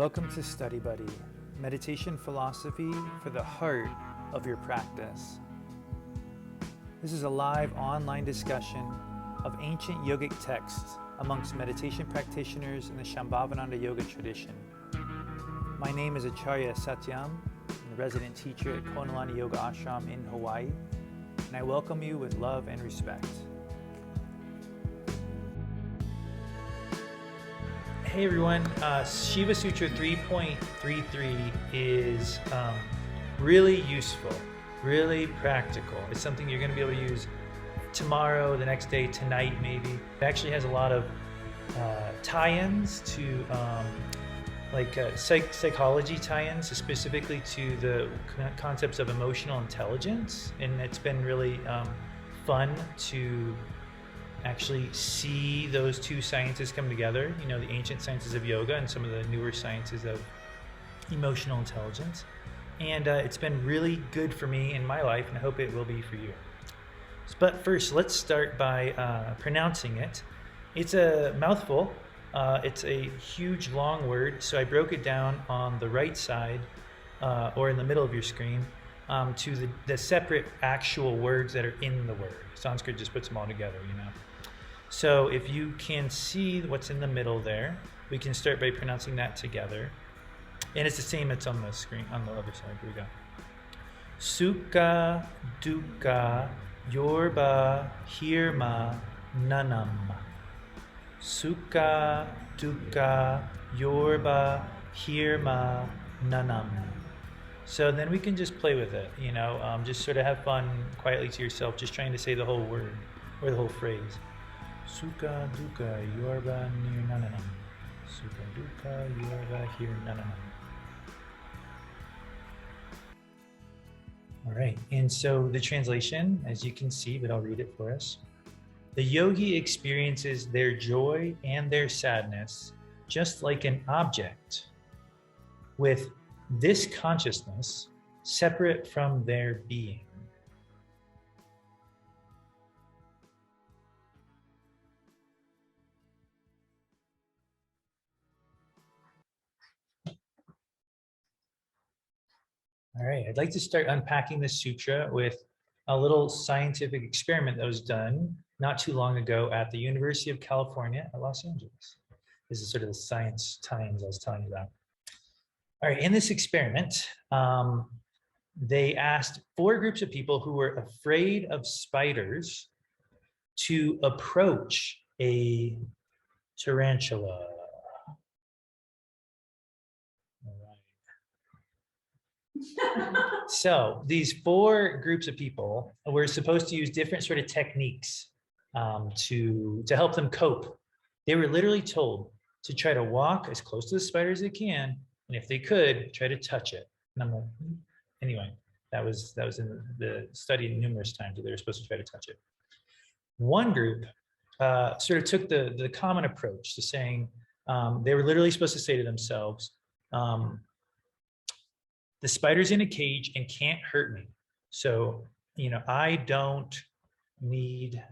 Welcome to Study Buddy, meditation philosophy for the heart of your practice. This is a live online discussion of ancient yogic texts amongst meditation practitioners in the Shambhavananda Yoga tradition. My name is Acharya Satyam, I'm the resident teacher at Konalani Yoga Ashram in Hawaii, and I welcome you with love and respect. Hey everyone, Shiva Sutra 3.33 is really useful, really practical. It's something you're going to be able to use tomorrow, the next day, tonight maybe. It actually has a lot of tie-ins to psychology tie-ins, specifically to the concepts of emotional intelligence, and it's been really fun to actually see those two sciences come together, you know, the ancient sciences of yoga and some of the newer sciences of emotional intelligence. And it's been really good for me in my life, and I hope it will be for you. But first, let's start by pronouncing it. It's a mouthful. It's a huge, long word, so I broke it down on the right side or in the middle of your screen to the separate actual words that are in the word. Sanskrit just puts them all together, you know. So if you can see what's in the middle there, we can start by pronouncing that together. And it's the same that's on the screen, on the other side. Here we go. Sukha, dukkha, yorba, hirma, nanam. Sukha, dukkha, yorba, hirma, nanam. So then we can just play with it, you know, just sort of have fun quietly to yourself, just trying to say the whole word or the whole phrase. Sukha, dukkha, yorba, nirnanam. Sukha, dukkha, yorba, hirnanam. All right, and so the translation, as you can see, but I'll read it for us. The yogi experiences their joy and their sadness just like an object, with this consciousness separate from their being. All right, I'd like to start unpacking this sutra with a little scientific experiment that was done not too long ago at the University of California at Los Angeles. This is sort of the science tie-ins I was telling you about. All right, in this experiment, they asked 4 groups of people who were afraid of spiders to approach a tarantula. So these 4 groups of people were supposed to use different sort of techniques to help them cope. They were literally told to try to walk as close to the spider as they can, and if they could, try to touch it. And I'm like, anyway, that was in the study numerous times that they were supposed to try to touch it. One group sort of took the common approach to saying they were literally supposed to say to themselves, the spider's in a cage and can't hurt me. So, you know, I don't need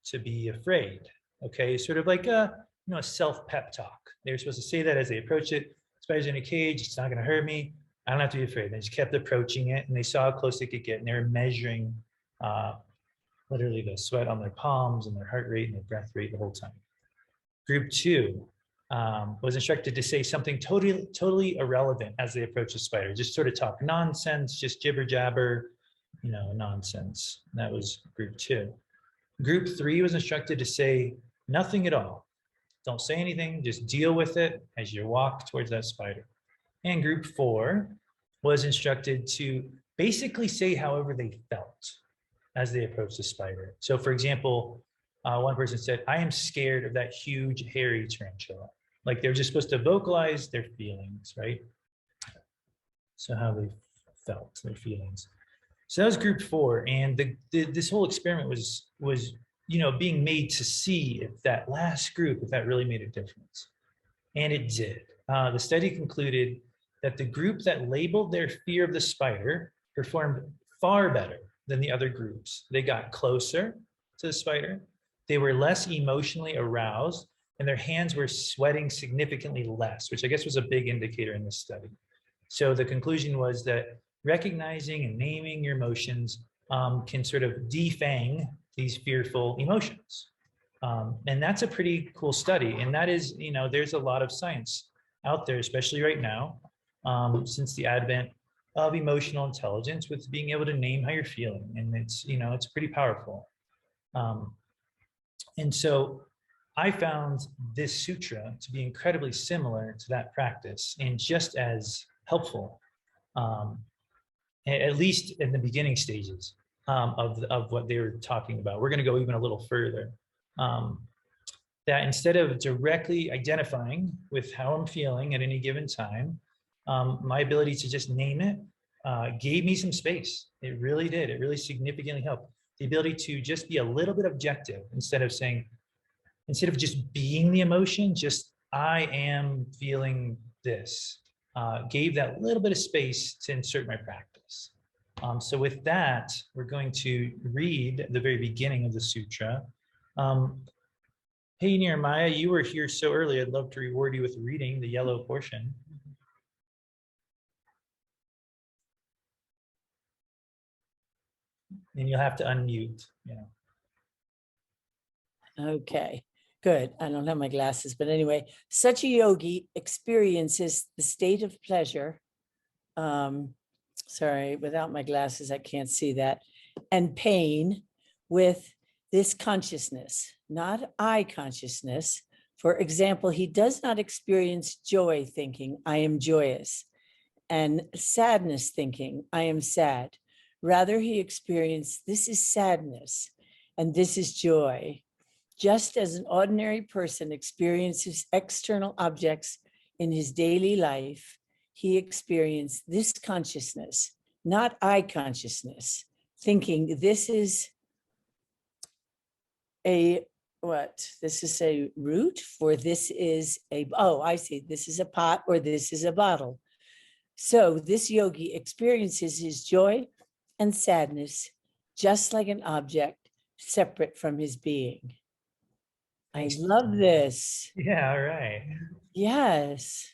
to be afraid. Okay, sort of like a self-pep talk. They were supposed to say that as they approach it. Spider's in a cage, it's not gonna hurt me. I don't have to be afraid. They just kept approaching it, and they saw how close they could get, and they were measuring literally the sweat on their palms and their heart rate and their breath rate the whole time. Group 2 was instructed to say something totally irrelevant as they approach the spider. Just sort of talk nonsense, just jibber jabber, you know, nonsense. That was group 2. Group 3 was instructed to say nothing at all. Don't say anything, just deal with it as you walk towards that spider. And group 4 was instructed to basically say however they felt as they approached the spider. So for example, one person said, I am scared of that huge hairy tarantula. Like they're just supposed to vocalize their feelings, right? So how they felt, their feelings. So that was group 4, and this whole experiment was being made to see if that last group, if that really made a difference. And it did. The study concluded that the group that labeled their fear of the spider performed far better than the other groups. They got closer to the spider. They were less emotionally aroused, and their hands were sweating significantly less, which I guess was a big indicator in this study. So the conclusion was that recognizing and naming your emotions can sort of defang these fearful emotions. And that's a pretty cool study. And that is, there's a lot of science out there, especially right now, since the advent of emotional intelligence, with being able to name how you're feeling. And it's pretty powerful. And so I found this sutra to be incredibly similar to that practice and just as helpful, at least in the beginning stages of what they were talking about. We're going to go even a little further. That instead of directly identifying with how I'm feeling at any given time, my ability to just name it gave me some space. It really did. It really significantly helped. The ability to just be a little bit objective instead of just being the emotion, just I am feeling this, gave that little bit of space to insert my practice. So with that, we're going to read the very beginning of the sutra. Hey, Nehemiah, you were here so early. I'd love to reward you with reading the yellow portion. And you'll have to unmute. Okay, good. I don't have my glasses, but anyway, such a yogi experiences the state of pleasure. Sorry, without my glasses, I can't see that. And pain with this consciousness, not I consciousness. For example, he does not experience joy thinking, I am joyous, and sadness thinking, I am sad. Rather, he experienced, this is sadness, and this is joy. Just as an ordinary person experiences external objects in his daily life, he experienced this consciousness, not I consciousness, thinking this is a what? This is a root, or this is a, oh, I see, this is a pot, or this is a bottle. So this yogi experiences his joy and sadness just like an object separate from his being. I love this. Yeah, all right. Yes.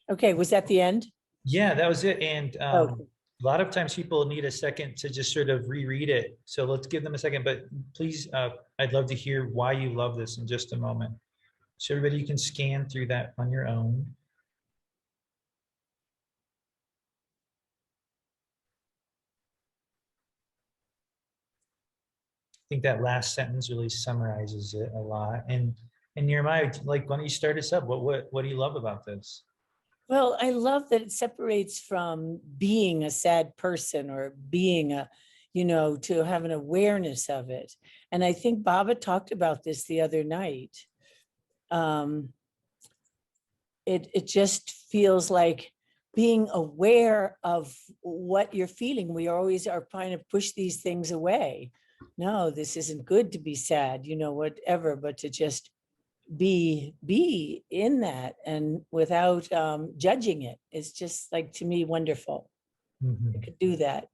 Okay, was that the end? Yeah, that was it. And Okay. a lot of times people need a second to just sort of reread it. So let's give them a second, but please, I'd love to hear why you love this in just a moment. So everybody, you can scan through that on your own. I think that last sentence really summarizes it a lot. And Nehemiah, like, why don't you start us up? What do you love about this? Well, I love that it separates from being a sad person or being a, to have an awareness of it. And I think Baba talked about this the other night. It just feels like being aware of what you're feeling. We always are trying to push these things away. No, this isn't good to be sad, whatever, but to just be in that and without judging it. It's just like, to me, wonderful. Mm-hmm. You could do that.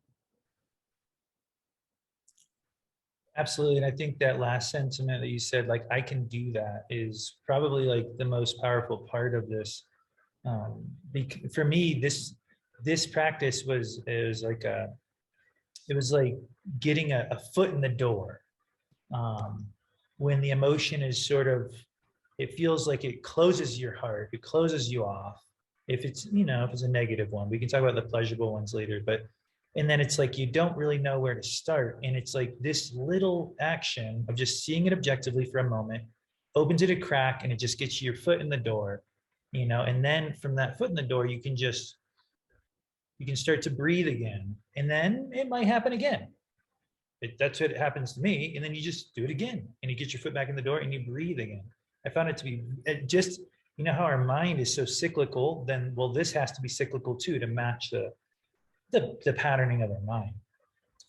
Absolutely. And I think that last sentiment that you said, like, I can do that, is probably like the most powerful part of this. For me, this practice was like getting a foot in the door. When the emotion is sort of, it feels like it closes your heart, it closes you off. If it's, if it's a negative one, we can talk about the pleasurable ones later, and then it's like, you don't really know where to start. And it's like this little action of just seeing it objectively for a moment opens it a crack, and it just gets you your foot in the door, and then from that foot in the door, you can start to breathe again. And then it might happen again. That's what happens to me. And then you just do it again, and you get your foot back in the door and you breathe again. I found it to be just, how our mind is so cyclical, then, well, this has to be cyclical too, to match the patterning of our mind.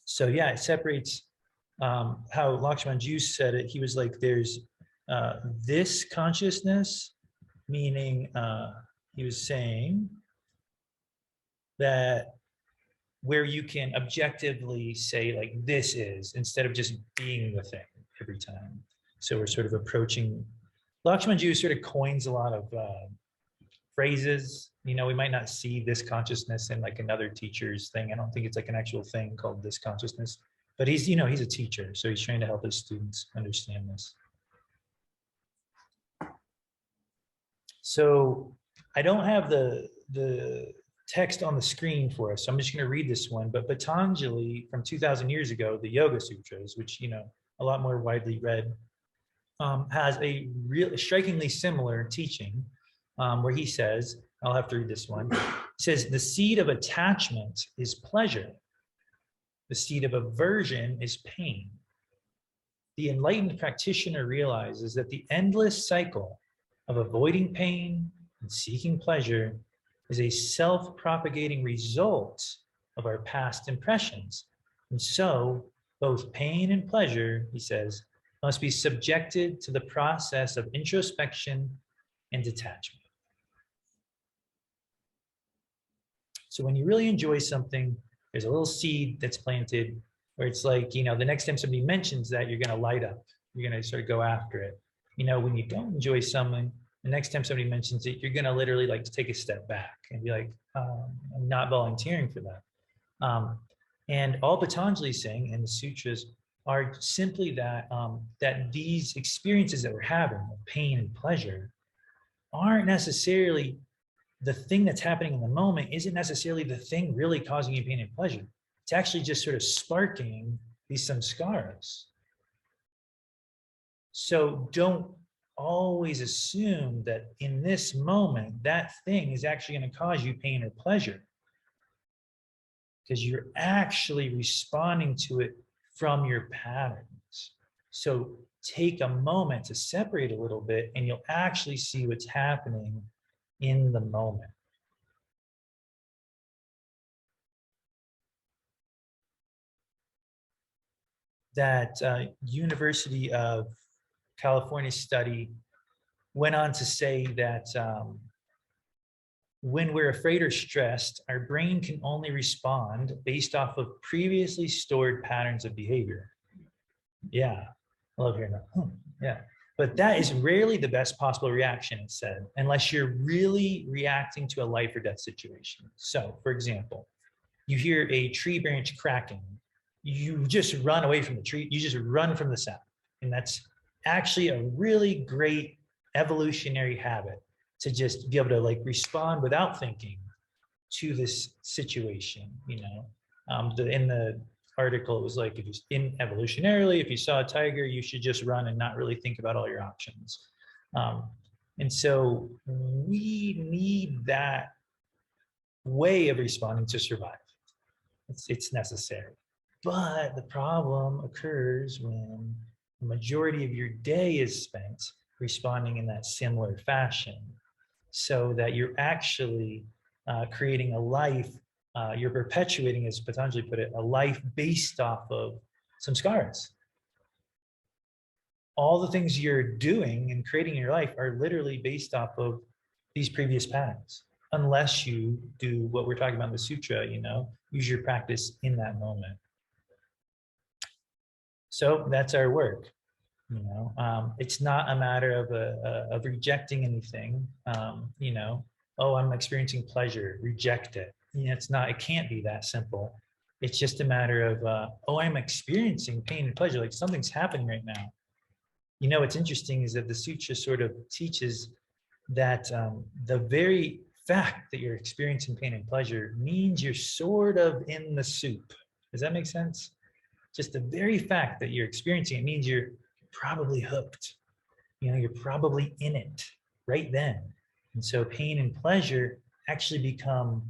So yeah, it separates how Lakshmanju said it. He was like, there's this consciousness, meaning he was saying that where you can objectively say, like, this is, instead of just being the thing every time. So we're sort of approaching Lakshmanju sort of coins a lot of phrases. You know, we might not see this consciousness in like another teacher's thing. I don't think it's like an actual thing called this consciousness, but he's, you know, he's a teacher, so he's trying to help his students understand this. So I don't have the text on the screen for us, so I'm just going to read this one. But Patanjali, from 2,000 years ago, the Yoga Sutras, which, you know, a lot more widely read, has a real strikingly similar teaching, where he says, I'll have to read this one. He says, the seed of attachment is pleasure. The seed of aversion is pain. The enlightened practitioner realizes that the endless cycle of avoiding pain and seeking pleasure is a self-propagating result of our past impressions. And so both pain and pleasure, he says, must be subjected to the process of introspection and detachment. So when you really enjoy something, there's a little seed that's planted where it's like, you know, the next time somebody mentions that, you're going to light up. You're going to sort of go after it. You know, when you don't enjoy something, the next time somebody mentions it, you're going to literally like take a step back and be like, I'm not volunteering for that. And all Patanjali is saying in the sutras are simply that, that these experiences that we're having, of pain and pleasure, aren't necessarily the thing that's happening in the moment, isn't necessarily the thing really causing you pain and pleasure. It's actually just sort of sparking these samskaras. So don't always assume that in this moment, that thing is actually going to cause you pain or pleasure, because you're actually responding to it from your patterns. So take a moment to separate a little bit, and you'll actually see what's happening in the moment. That University of California study went on to say that when we're afraid or stressed, our brain can only respond based off of previously stored patterns of behavior. Yeah, I love hearing that. Yeah, but that is rarely the best possible reaction, it said, unless you're really reacting to a life or death situation. So, for example, you hear a tree branch cracking, you just run away from the tree, you just run from the sound. And that's actually a really great evolutionary habit, to just be able to like respond without thinking to this situation, you know. In the article, it was like, if you evolutionarily, if you saw a tiger, you should just run and not really think about all your options. And so we need that way of responding to survive. It's necessary. But the problem occurs when the majority of your day is spent responding in that similar fashion, so that you're actually creating a life, you're perpetuating, as Patanjali put it, a life based off of samskaras. All the things you're doing and creating in your life are literally based off of these previous patterns, unless you do what we're talking about in the sutra, you know, use your practice in that moment. So that's our work. You know, it's not a matter of rejecting anything. You know, oh, I'm experiencing pleasure, reject it. You know, it's not, it can't be that simple. It's just a matter of, oh, I'm experiencing pain and pleasure, like something's happening right now. You know, what's interesting is that the sutra sort of teaches that the very fact that you're experiencing pain and pleasure means you're sort of in the soup. Does that make sense? Just the very fact that you're experiencing it means you're probably hooked. You know, you're probably in it right then. And so pain and pleasure actually become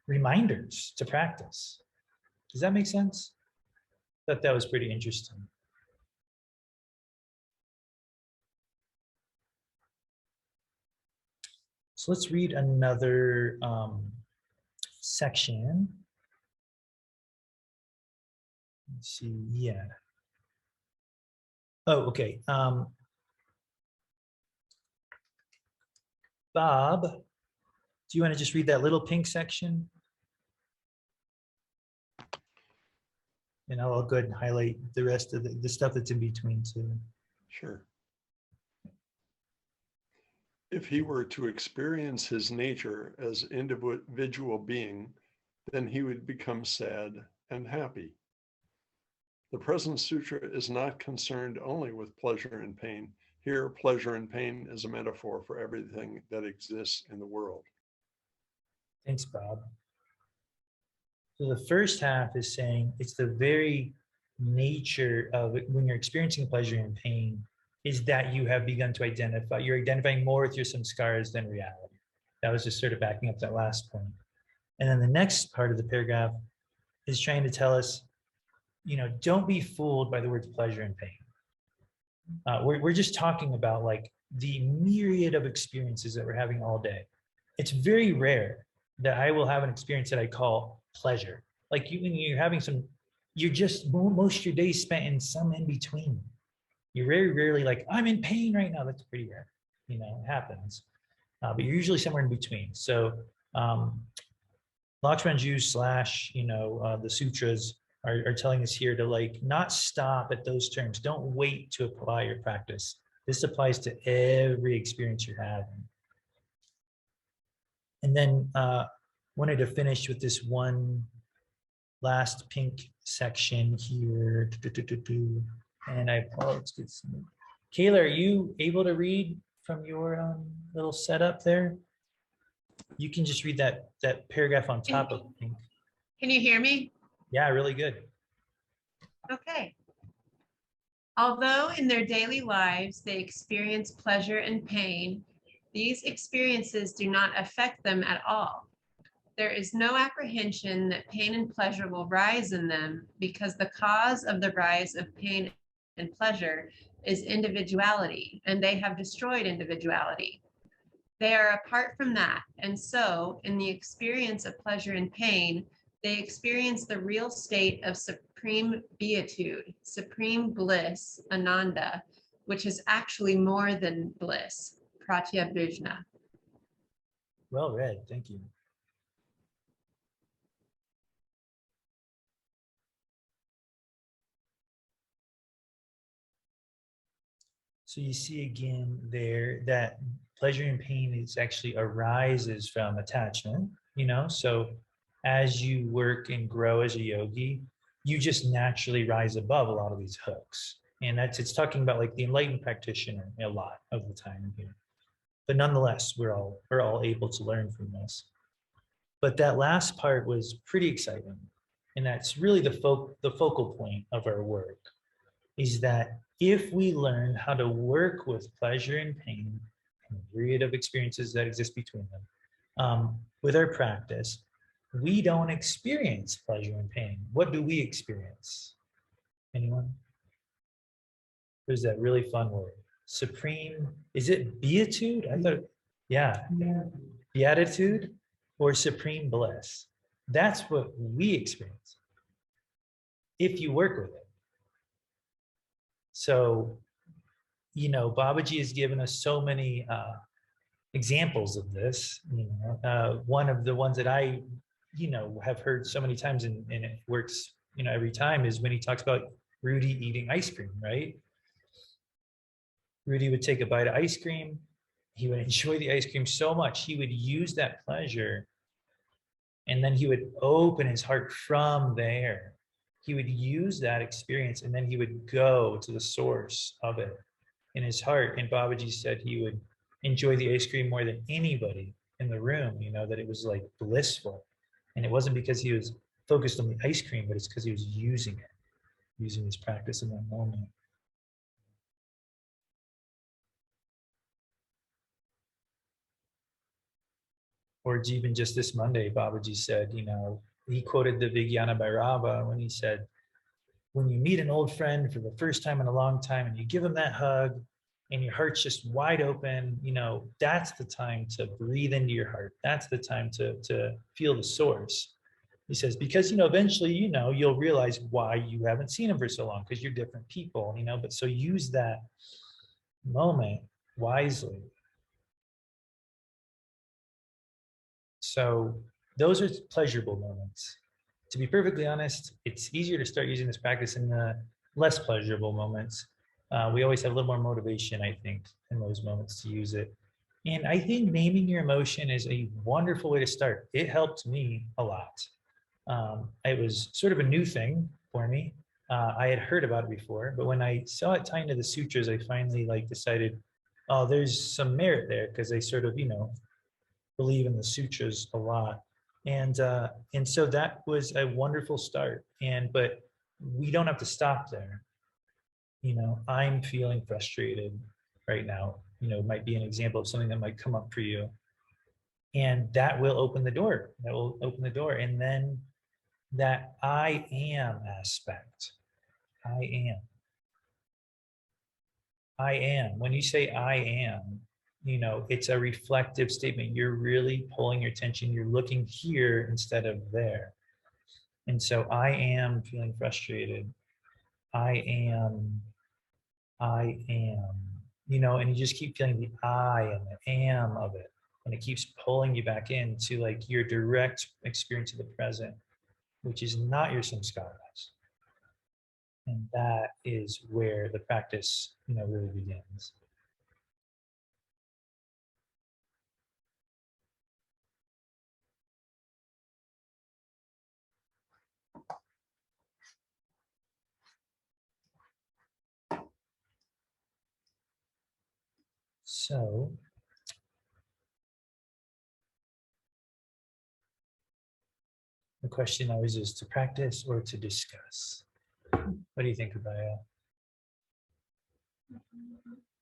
reminders to practice. Does that make sense? I thought that was pretty interesting. So let's read another section. Let's see, yeah. Oh, okay. Bob, do you want to just read that little pink section? And I'll go ahead and highlight the rest of the stuff that's in between too. Sure. If he were to experience his nature as individual being, then he would become sad and happy. The present sutra is not concerned only with pleasure and pain. Here, pleasure and pain is a metaphor for everything that exists in the world. Thanks, Bob. So the first half is saying it's the very nature of it when you're experiencing pleasure and pain is that you have begun to identify, you're identifying more with your samskaras than reality. That was just sort of backing up that last point. And then the next part of the paragraph is trying to tell us, don't be fooled by the words pleasure and pain. We're just talking about like the myriad of experiences that we're having all day. It's very rare that I will have an experience that I call pleasure. Like when you're having you're just most of your day spent in some in between. You're very rarely like, I'm in pain right now. That's pretty rare. It happens. But you're usually somewhere in between. So Lakshmanju / the sutras are telling us here to like not stop at those terms. Don't wait to apply your practice. This applies to every experience you're having. And then wanted to finish with this one last pink section here. And I apologize. Kayla, are you able to read from your little setup there? You can just read that paragraph on top of pink. Can you hear me? Yeah, really good. Okay. Although in their daily lives they experience pleasure and pain, these experiences do not affect them at all. There is no apprehension that pain and pleasure will rise in them because the cause of the rise of pain and pleasure is individuality, and they have destroyed individuality. They are apart from that, and so in the experience of pleasure and pain, they experience the real state of supreme beatitude, supreme bliss, ananda, which is actually more than bliss, pratyabhijna. Well read, thank you. So you see again there that pleasure and pain is actually arises from attachment, so as you work and grow as a yogi, you just naturally rise above a lot of these hooks. And it's talking about like the enlightened practitioner a lot of the time here. But nonetheless, we're all able to learn from this. But that last part was pretty exciting. And that's really the focal point of our work, is that if we learn how to work with pleasure and pain and the myriad of experiences that exist between them, with our practice, we don't experience pleasure and pain. What do we experience? Anyone? There's that really fun word. Supreme, is it beatitude? I thought, yeah. Beatitude or supreme bliss. That's what we experience if you work with it. So, Babaji has given us so many examples of this. One of the ones that I, have heard so many times and it works, every time is when he talks about Rudy eating ice cream, right? Rudy would take a bite of ice cream. He would enjoy the ice cream so much. He would use that pleasure and then he would open his heart from there. He would use that experience and then he would go to the source of it in his heart. And Babaji said he would enjoy the ice cream more than anybody in the room, that it was like blissful. And it wasn't because he was focused on the ice cream, but it's because he was using his practice in that moment. Or even just this Monday, Babaji said, he quoted the Vijnana Bhairava when he said, when you meet an old friend for the first time in a long time and you give him that hug and your heart's just wide open, that's the time to breathe into your heart. That's the time to feel the source. He says, because, eventually, you'll realize why you haven't seen him for so long because you're different people, but so use that moment wisely. So those are pleasurable moments. To be perfectly honest, it's easier to start using this practice in the less pleasurable moments. We always have a little more motivation, I think, in those moments to use it. And I think naming your emotion is a wonderful way to start. It helped me a lot. It was sort of a new thing for me. I had heard about it before, but when I saw it tied into the sutras, I finally like decided, oh, there's some merit there because they sort of, believe in the sutras a lot. And so that was a wonderful start. But we don't have to stop there. I'm feeling frustrated right now. Might be an example of something that might come up for you. And that will open the door. That will open the door. And then that I am aspect. I am. I am. When you say I am, it's a reflective statement. You're really pulling your attention. You're looking here instead of there. And so I am feeling frustrated. I am, and you just keep feeling the I and the am of it. And it keeps pulling you back into like your direct experience of the present, which is not your samskaras. And that is where the practice, really begins. So the question always is to practice or to discuss. What do you think, Abaya?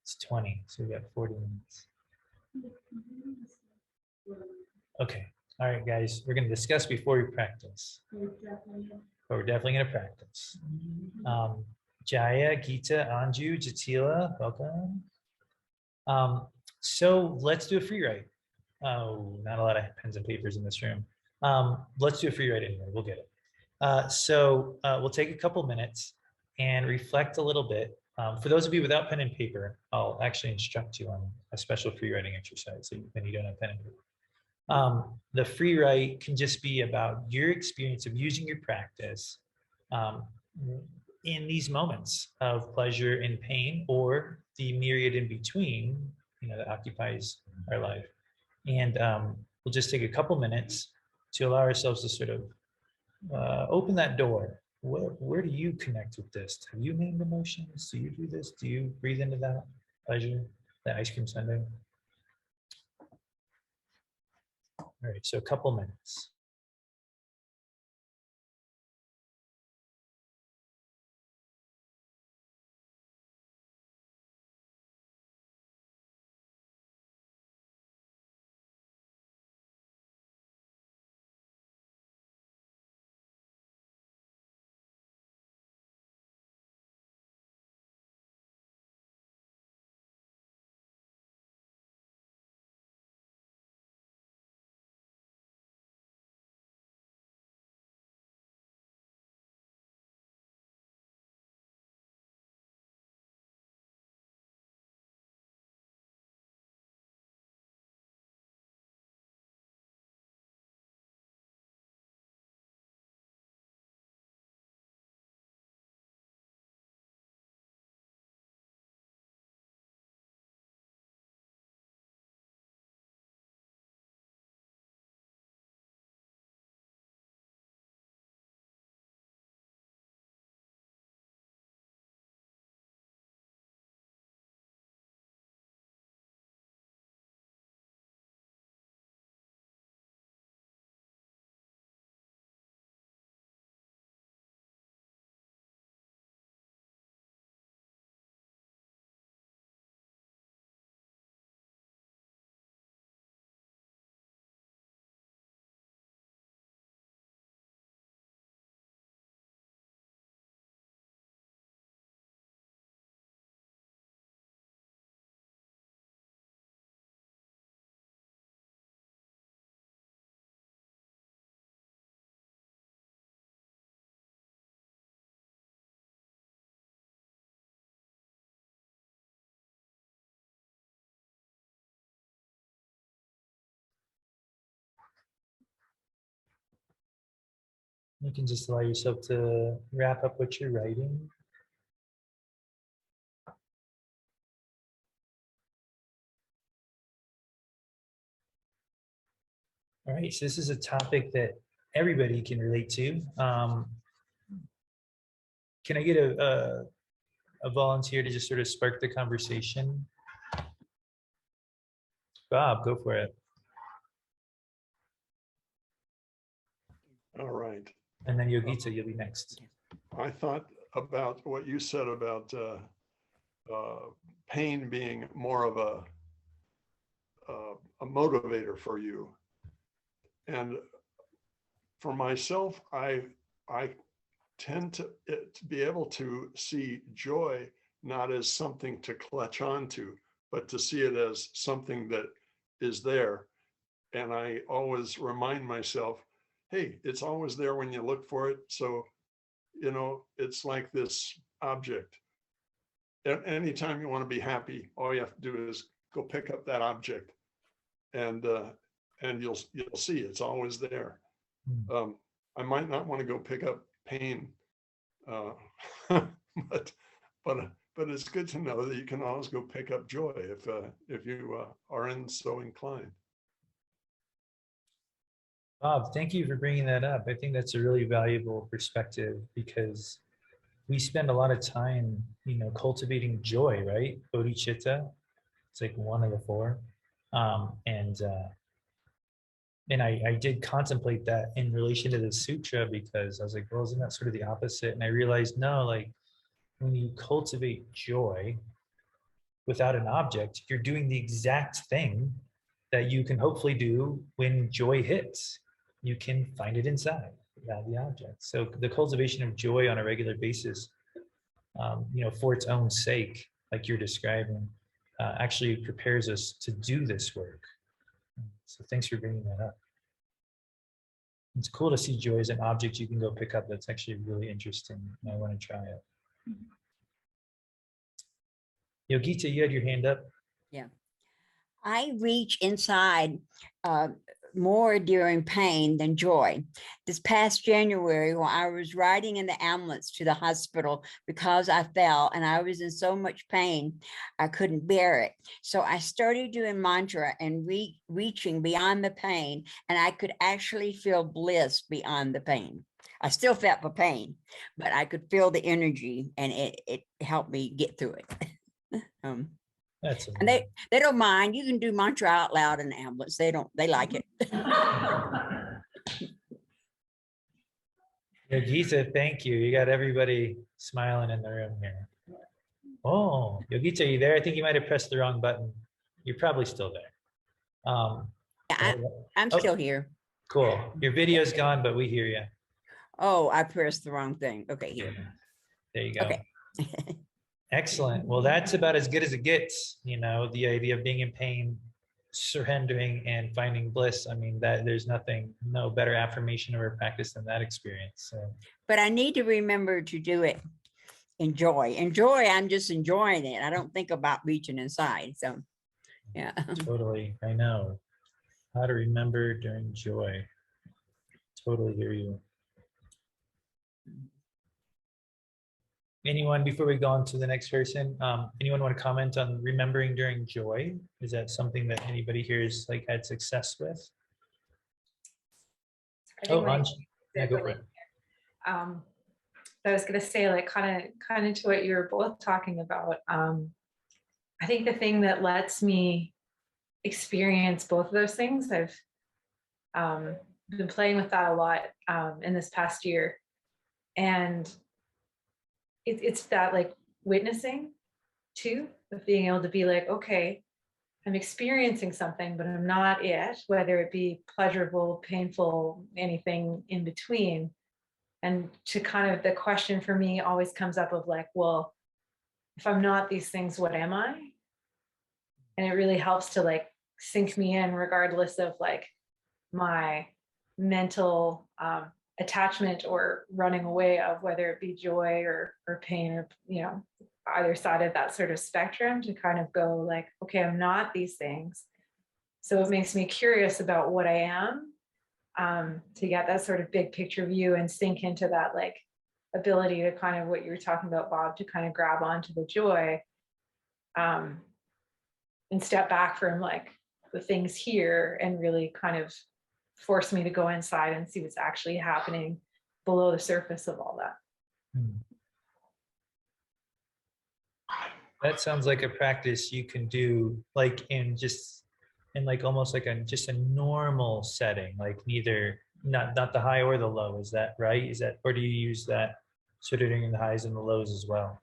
It's 20, so we got 40 minutes. Okay. All right, guys, we're going to discuss before we practice. But we're definitely going to practice. Jaya, Geeta, Anju, Jatila, welcome. So let's do a free write. Oh, not a lot of pens and papers in this room. Let's do a free write anyway. We'll get it. So we'll take a couple minutes and reflect a little bit. For those of you without pen and paper, I'll actually instruct you on a special free writing exercise so when you don't have pen and paper. The free write can just be about your experience of using your practice in these moments of pleasure and pain, or the myriad in between, that occupies our life. And we'll just take a couple minutes to allow ourselves to sort of open that door. Where do you connect with this? Have you named emotions? Do you do this? Do you breathe into that pleasure, that ice cream sundae? All right, so a couple minutes. You can just allow yourself to wrap up what you're writing. All right, so this is a topic that everybody can relate to. Can I get a volunteer to just sort of spark the conversation? Bob, go for it. All right. And then Yogita, you'll be next. I thought about what you said about pain being more of a motivator for you. And for myself, I tend to be able to see joy not as something to clutch onto, but to see it as something that is there. And I always remind myself, hey, it's always there when you look for it. So, you know, it's like this object. Anytime you want to be happy, all you have to do is go pick up that object, and you'll see it's always there. I might not want to go pick up pain, but it's good to know that you can always go pick up joy if you are so inclined. Bob, thank you for bringing that up. I think that's a really valuable perspective because we spend a lot of time, you know, cultivating joy, right? Bodhicitta, it's like one of the four. And I did contemplate that in relation to the sutra because I was like, well, isn't that sort of the opposite? And I realized, no, like when you cultivate joy without an object, you're doing the exact thing that you can hopefully do when joy hits. You can find it inside without the object. So the cultivation of joy on a regular basis, you know, for its own sake, like you're describing, actually prepares us to do this work. So thanks for bringing that up. It's cool to see joy as an object you can go pick up. That's actually really interesting. And I want to try it. Yogita, you had your hand up. Yeah. I reach inside more during pain than joy. This past January, when I was riding in the ambulance to the hospital because I fell and I was in so much pain, I couldn't bear it. So I started doing mantra and reaching beyond the pain, and I could actually feel bliss beyond the pain. I still felt the pain, but I could feel the energy, and it helped me get through it. That's And they don't mind. You can do mantra out loud in the ambulance. They like it. Yogita, thank you. You got everybody smiling in the room here. Oh, Yogita, are you there? I think you might have pressed the wrong button. You're probably still there. I'm Oh. still here. Cool. Your video's gone, but we hear you. Oh, I pressed the wrong thing. Okay, here. There you go. Okay. Excellent. Well, that's about as good as it gets. You know, the idea of being in pain, surrendering, and finding bliss. I mean, that there's no better affirmation or practice than that experience. So. But I need to remember to do it. Enjoy. I'm just enjoying it. I don't think about reaching inside. So, yeah. Totally. I know. How to remember during joy. Totally hear you. Anyone, before we go on to the next person, anyone want to comment on remembering during joy? Is that something that anybody here has like had success with? Oh, Anj, yeah, go for it. I was going to say, like, kind of to what you were both talking about. I think the thing that lets me experience both of those things, I've been playing with that a lot in this past year, and it's that like witnessing too, of being able to be like, okay, I'm experiencing something, but I'm not it, whether it be pleasurable, painful, anything in between. And to kind of, the question for me always comes up of like, well, if I'm not these things, what am I? And it really helps to like sink me in regardless of like my mental attachment or running away of, whether it be joy or pain, or, you know, either side of that sort of spectrum, to kind of go like, okay, I'm not these things. So it makes me curious about what I am, to get that sort of big picture view and sink into that like ability to kind of, what you were talking about, Bob, to kind of grab onto the joy, and step back from like the things here and really kind of force me to go inside and see what's actually happening below the surface of all that. Hmm. That sounds like a practice you can do like in like almost like just a normal setting, like neither, not the high or the low. Is that right? Is that, or do you use that sort of during the highs and the lows as well?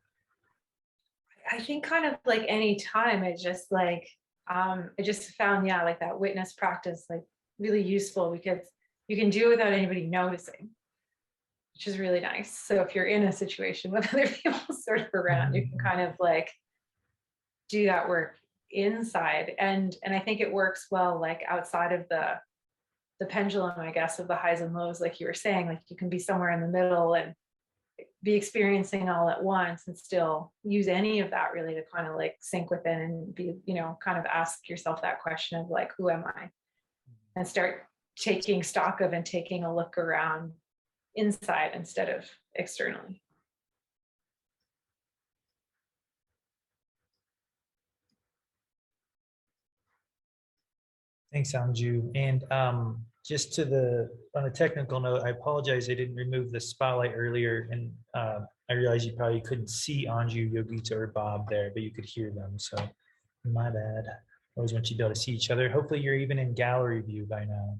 I think kind of like any time, I just like, I just found, yeah, like that witness practice, like really useful because you can do it without anybody noticing, which is really nice. So if you're in a situation with other people sort of around, you can kind of like do that work inside. And I think it works well, like outside of the pendulum, I guess, of the highs and lows, like you were saying, like you can be somewhere in the middle and be experiencing all at once and still use any of that really to kind of like sink within and be, you know, kind of ask yourself that question of like, who am I? And start taking stock of and taking a look around inside instead of externally. Thanks, Anju. And just on a technical note, I apologize, I didn't remove the spotlight earlier, and I realize you probably couldn't see Anju, Yogita, or Bob there, but you could hear them, so my bad. Always want you to be able to see each other. Hopefully you're even in gallery view by now.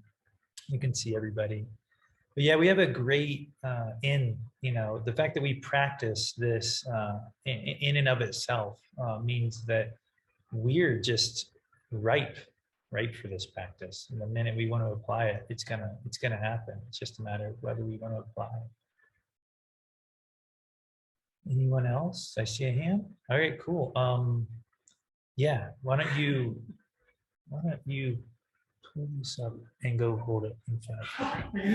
You can see everybody. But yeah, we have a great the fact that we practice this in and of itself means that we're just ripe for this practice. And the minute we want to apply it, it's gonna happen. It's just a matter of whether we want to apply it. Anyone else? I see a hand. All right, cool. Yeah, why don't you pull this up and go hold it in front of you.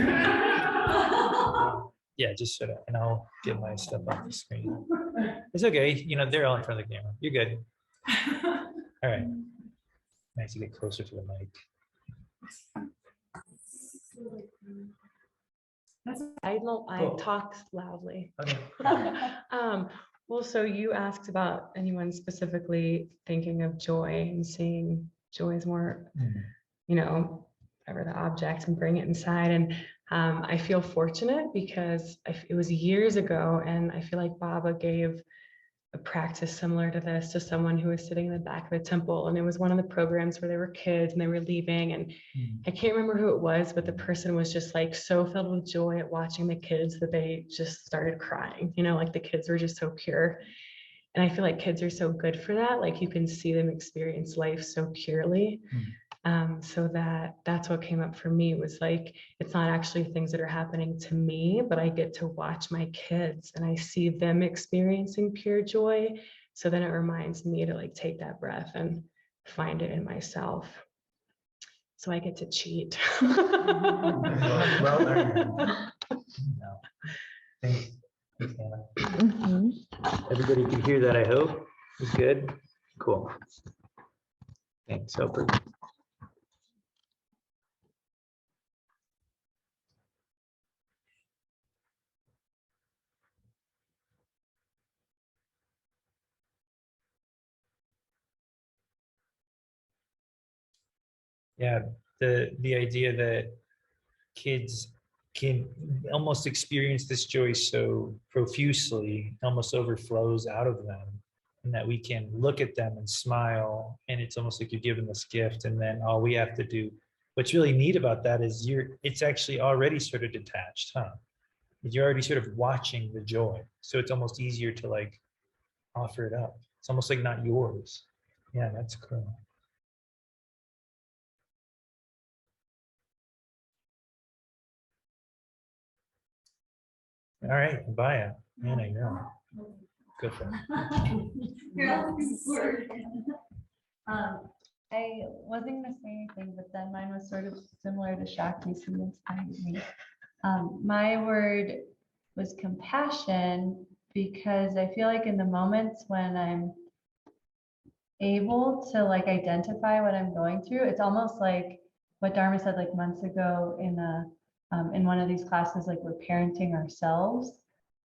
Yeah, just shut up and I'll get my stuff off the screen. It's okay, you know, they're all in front of the camera. You're good. All right. Nice to get closer to the mic. I Oh. talked loudly. Okay. Well, so you asked about anyone specifically thinking of joy and seeing joy as more, you know, whatever the object, and bring it inside. And I feel fortunate because it was years ago, and I feel like Baba gave a practice similar to this to someone who was sitting in the back of the temple, and it was one of the programs where they were kids and they were leaving, and I can't remember who it was, but the person was just like so filled with joy at watching the kids that they just started crying, you know, like the kids were just so pure. And I feel like kids are so good for that, like you can see them experience life so purely. So that's what came up for me, was like, it's not actually things that are happening to me, but I get to watch my kids and I see them experiencing pure joy. So then it reminds me to like take that breath and find it in myself. So I get to cheat. Well learned. No. Thanks. Anna. Everybody can hear that, I hope. You good? Cool. Thanks, Soper. Yeah, the idea that kids can almost experience this joy so profusely, almost overflows out of them, and that we can look at them and smile, and it's almost like you're given this gift, and then all we have to do. What's really neat about that is it's actually already sort of detached, huh? You're already sort of watching the joy, so it's almost easier to like offer it up. It's almost like not yours. Yeah, that's cool. All right, Abaya, Anna, you're on. Good for I wasn't gonna say anything, but then mine was sort of similar to Shakti's, who inspired me. My word was compassion, because I feel like in the moments when I'm able to like identify what I'm going through, it's almost like what Dharma said like months ago in one of these classes, like we're parenting ourselves.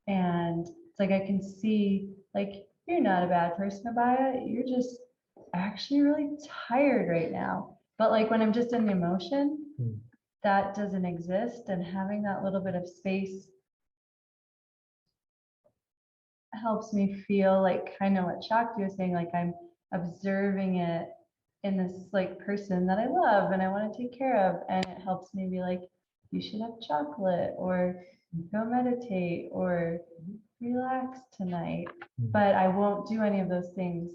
And it's like I can see, like, you're not a bad person, Abaya. You're just actually really tired right now. But like when I'm just in the emotion, that doesn't exist, and having that little bit of space helps me feel like kind of what Shakti was saying, like I'm observing it in this like person that I love and I want to take care of. And it helps me be like, you should have chocolate, or go meditate, or relax tonight. But I won't do any of those things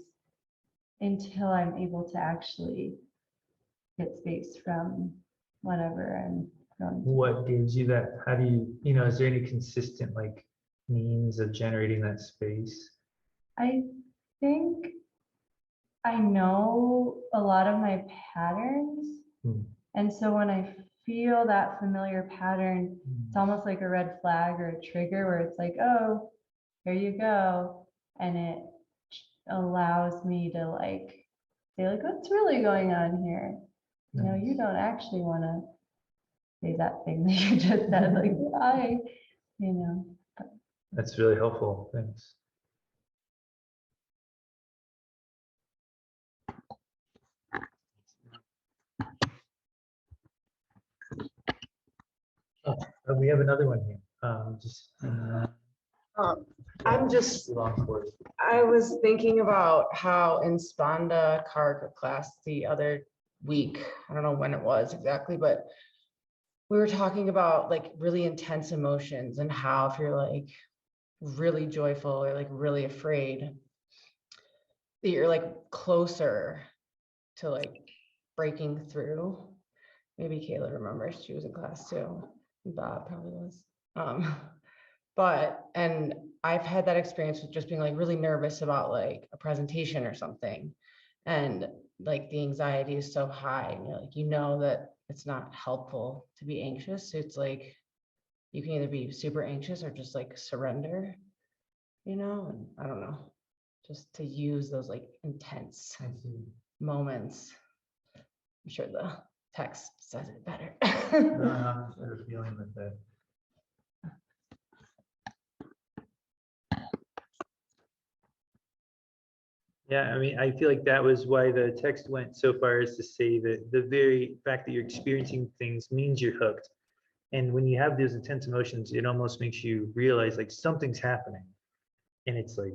until I'm able to actually get space from whatever I'm going through. What gives you that? How do you know, is there any consistent like means of generating that space? I think I know a lot of my patterns. Hmm. And so when I feel that familiar pattern, it's almost like a red flag or a trigger where it's like, oh, here you go. And it allows me to like say like, what's really going on here? You know, you don't actually want to say that thing that you just said, like, you know. That's really helpful. Thanks. Oh, we have another one here. I'm just, long for it. I was thinking about how in Sponda Karg class the other week, I don't know when it was exactly, but we were talking about like really intense emotions and how if you're like really joyful or like really afraid, that you're like closer to like breaking through. Maybe Kayla remembers, she was in class too. Bob probably was. And I've had that experience with just being like really nervous about like a presentation or something. And like the anxiety is so high and you're like, you know that it's not helpful to be anxious. So it's like, you can either be super anxious or just like surrender, you know, and I don't know, just to use those like intense moments. I'm sure the text says it better. I'm sort of feeling with that. Yeah, I mean, I feel like that was why the text went so far as to say that the very fact that you're experiencing things means you're hooked. And when you have those intense emotions, it almost makes you realize like something's happening. And it's like,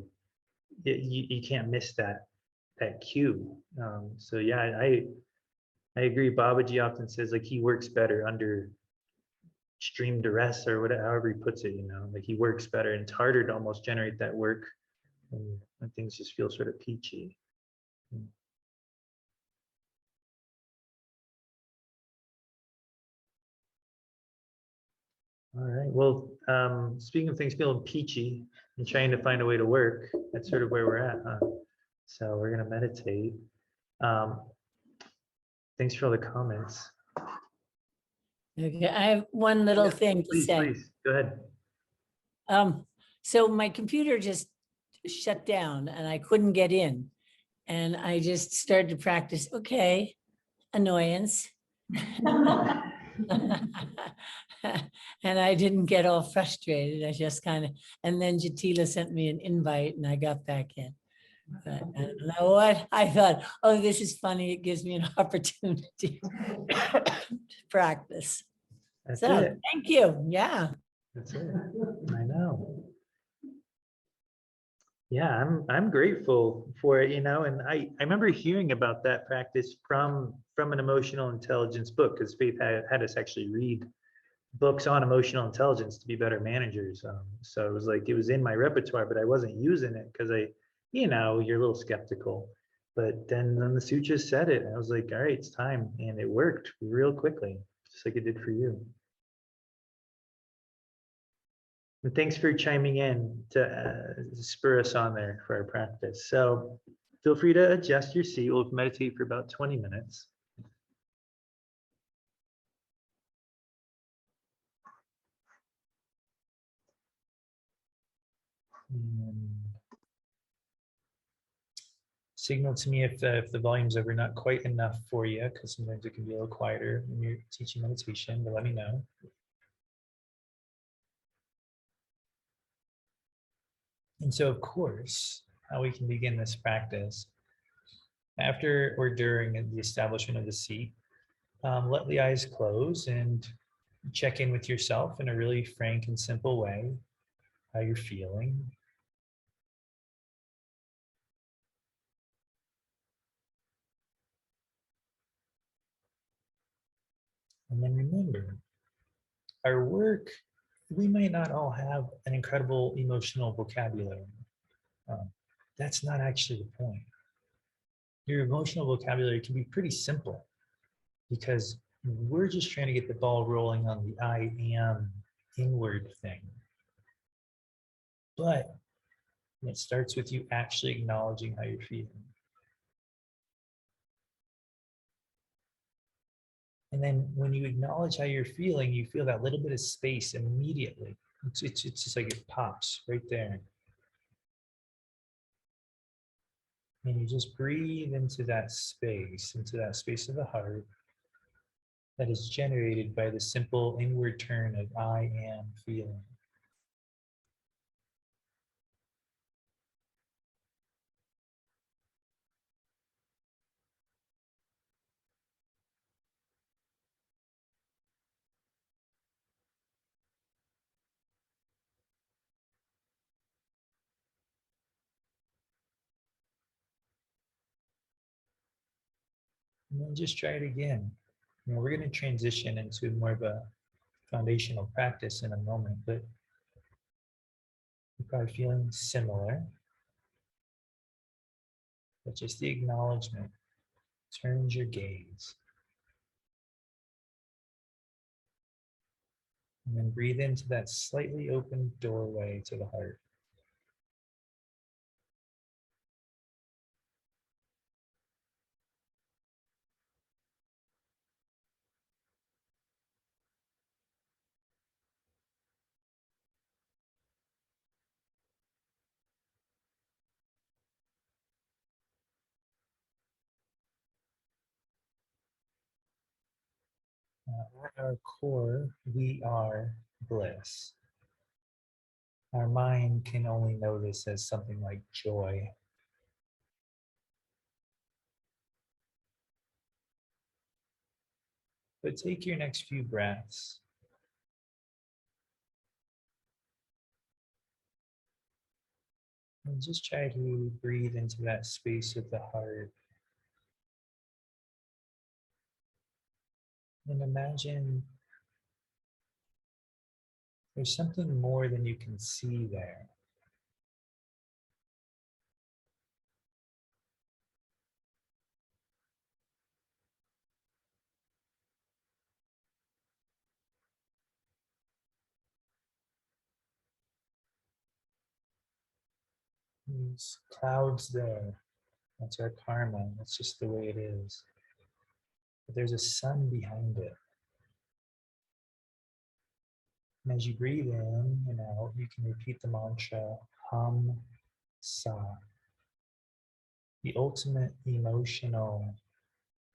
you can't miss that cue. So yeah, I agree. Babaji often says like he works better under extreme duress or whatever, however he puts it, you know, like he works better and it's harder to almost generate that work when things just feel sort of peachy. All right, well, speaking of things feeling peachy and trying to find a way to work, that's sort of where we're at, huh? So we're gonna meditate. Thanks for all the comments. Okay, I have one little thing to Please, say. please, go ahead. So my computer just shut down and I couldn't get in. And I just started to practice, okay, annoyance. And I didn't get all frustrated. I just kind of, and then Jatila sent me an invite and I got back in. But I don't know what, I thought, oh, this is funny. It gives me an opportunity to practice. That's So it. thank you. Yeah. That's it. I know. Yeah, I'm grateful for it, you know, and I remember hearing about that practice from an emotional intelligence book, because Faith had us actually read books on emotional intelligence to be better managers. So it was like it was in my repertoire, but I wasn't using it because you know, you're a little skeptical. But then the sutras said it, and I was like, all right, it's time, and it worked real quickly, just like it did for you. And thanks for chiming in to spur us on there for our practice. So feel free to adjust your seat. We'll meditate for about 20 minutes. And signal to me if the volume's ever not quite enough for you, because sometimes it can be a little quieter when you're teaching meditation, but let me know. And so, of course, how we can begin this practice after or during the establishment of the seat. let the eyes close and check in with yourself in a really frank and simple way, how you're feeling. And then remember, our work, we might not all have an incredible emotional vocabulary. Um, that's not actually the point. Your emotional vocabulary can be pretty simple because we're just trying to get the ball rolling on the I am inward thing. But it starts with you actually acknowledging how you're feeling. And then when you acknowledge how you're feeling, you feel that little bit of space immediately. It's just like it pops right there. And you just breathe into that space of the heart that is generated by the simple inward turn of I am feeling. And then just try it again. We're going to transition into more of a foundational practice in a moment, but you're probably feeling similar. But just the acknowledgement turns your gaze. And then breathe into that slightly open doorway to the heart. At our core, we are bliss. Our mind can only know this as something like joy. But take your next few breaths. And just try to breathe into that space of the heart. And imagine there's something more than you can see there. There's clouds there. That's our karma. That's just the way it is. But there's a sun behind it. And as you breathe in and out, you can repeat the mantra Hum Sa, the ultimate emotional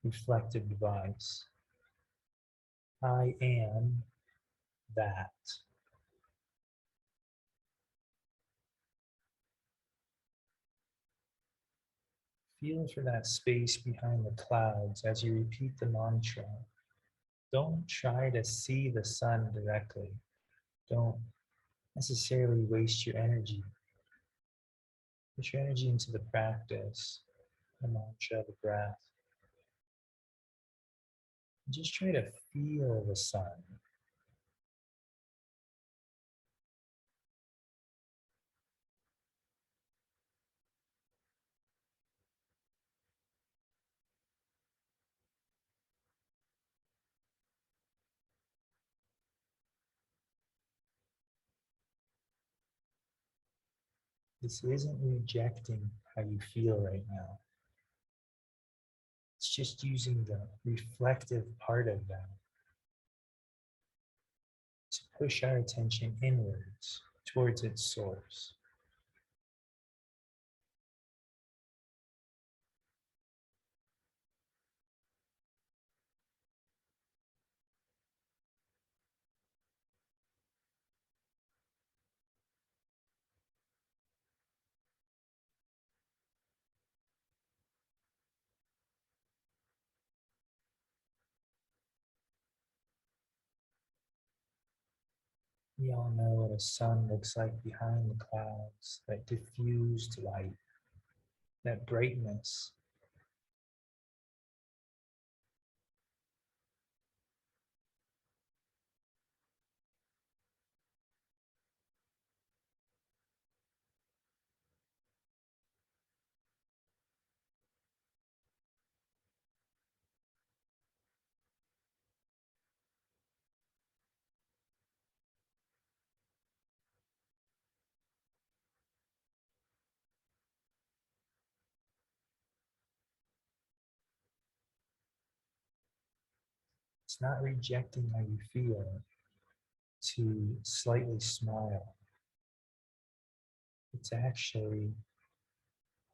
reflective device. I am that. Feel for that space behind the clouds as you repeat the mantra. Don't try to see the sun directly. Don't necessarily waste your energy. Put your energy into the practice, the mantra, the breath. Just try to feel the sun. This isn't rejecting how you feel right now. It's just using the reflective part of that to push our attention inwards towards its source. We all know what a sun looks like behind the clouds, that diffused light, that brightness. It's not rejecting how you feel to slightly smile. It's actually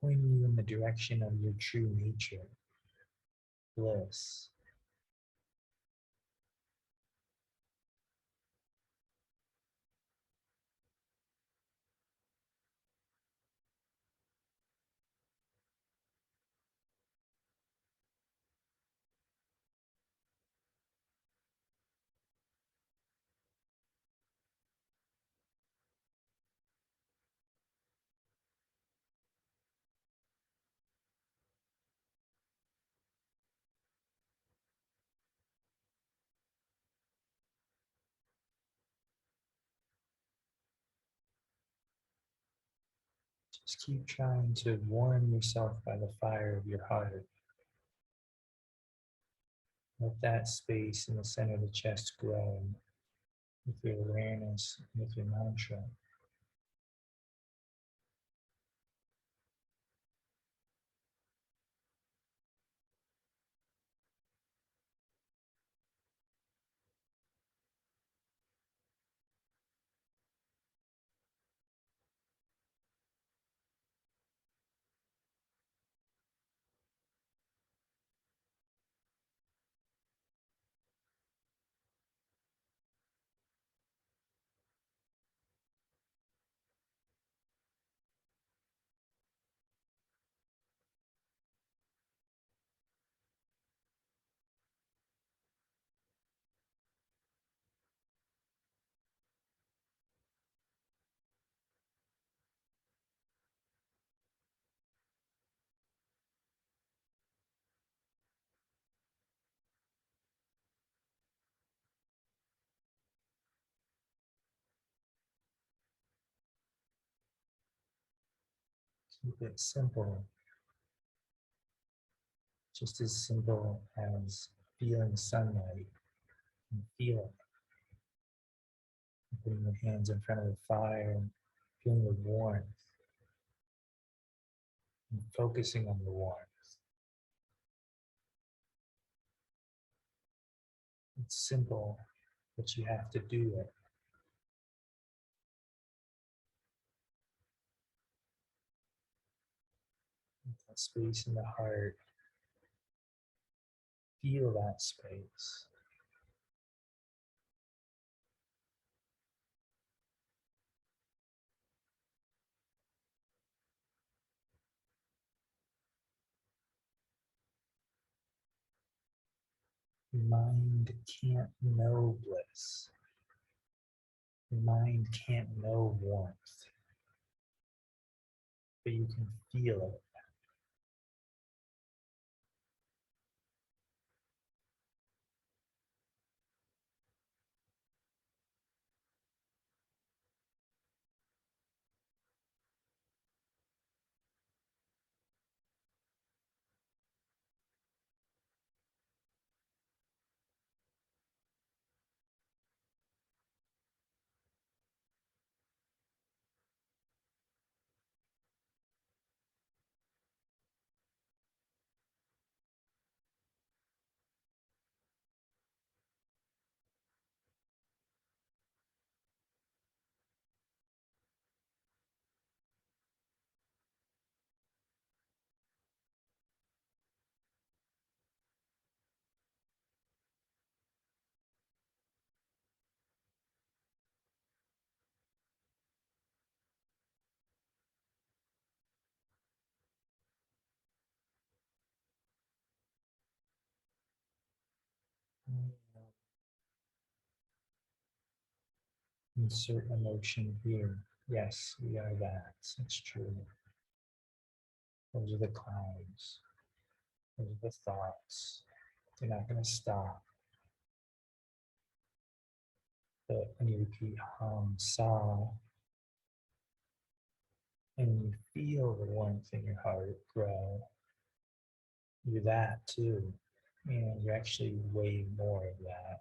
pointing you in the direction of your true nature, bliss. Just keep trying to warm yourself by the fire of your heart. Let that space in the center of the chest grow with your awareness, with your mantra. Keep it simple, just as simple as feeling sunlight and feel it. Putting your hands in front of the fire and feeling the warmth and focusing on the warmth. It's simple, but you have to do it. That space in the heart, feel that space. Your mind can't know bliss. Your mind can't know warmth, but you can feel it. insert emotion here. Yes, we are that. It's true. Those are the clouds. Those are the thoughts. They're not going to stop. But when you repeat sa, and you feel the warmth in your heart grow, you're that too. And you're actually way more of that.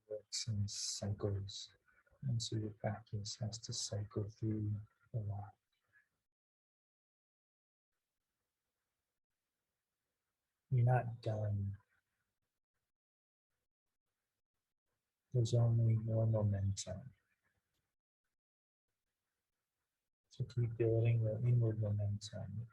Works in cycles. And so your practice has to cycle through a lot. You're not done. There's only more momentum. So keep building the inward momentum.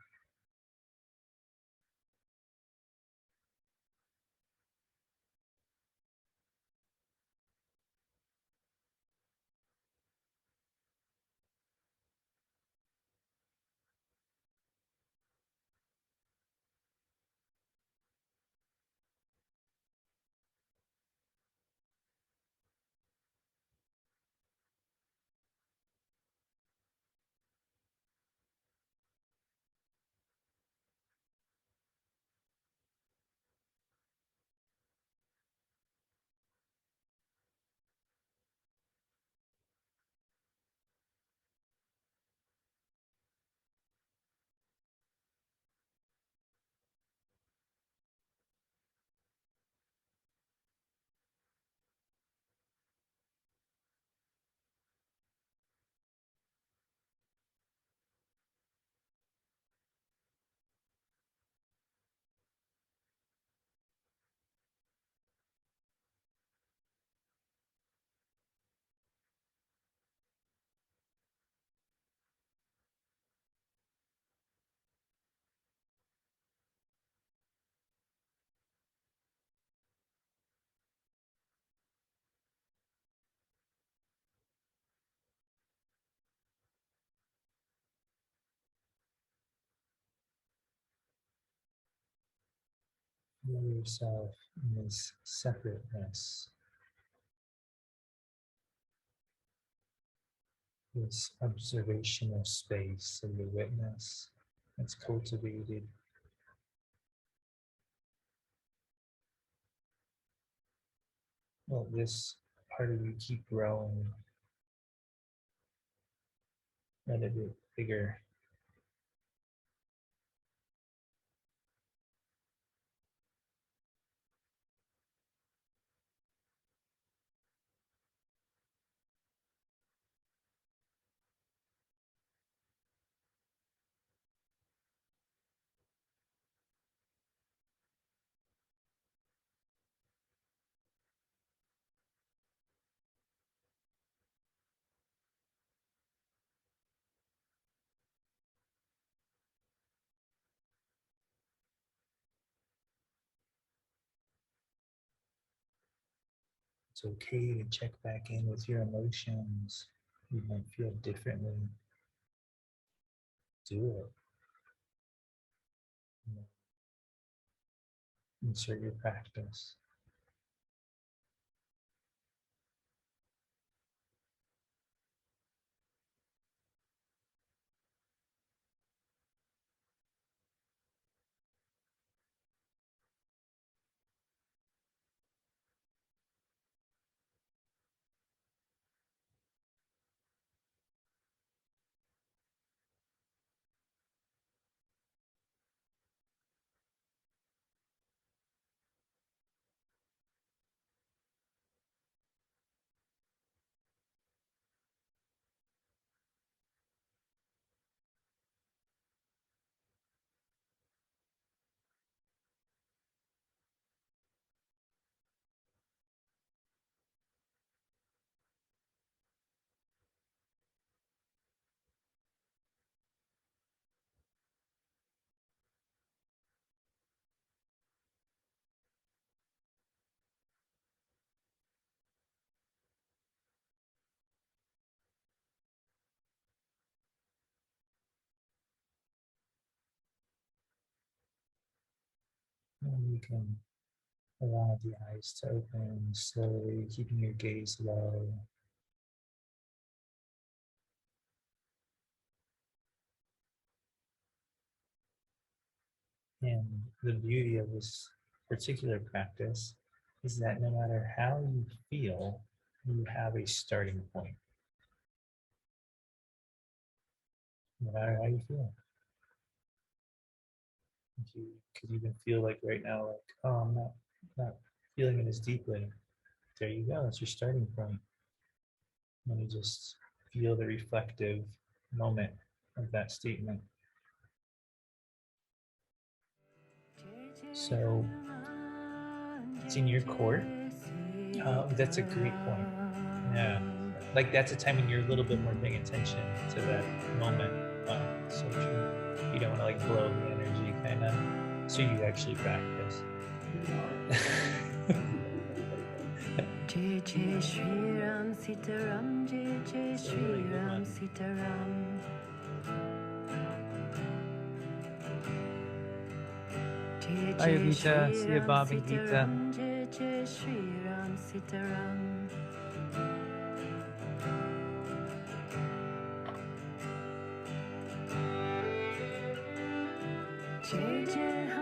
Feel yourself in this separateness, this observational space of the witness that's cultivated. Well, this part of you keep growing. Let it get bigger. It's okay to check back in with your emotions. You might feel differently. Do it. insert your practice. And you can allow the eyes to open slowly, keeping your gaze low. And the beauty of this particular practice is that no matter how you feel, you have a starting point. No matter how you feel. If you could even feel like right now, like, oh, I'm not feeling it as deeply. There you go. That's your starting point. Let me just feel the reflective moment of that statement. So it's in your court. That's a great point. Yeah. Like that's a time when you're a little bit more paying attention to that moment. So true. You don't want to like blow the energy kind of. So you actually practice. Jai Jai Shri Ram Sita Ram Jai Jai Shri Ram Sita Ram Jai Bye, Jai Yogita. See Shri you, Ram Bob and Sita Geeta. Ram Jai Jai Shri Ram Sita Ram Jai Jai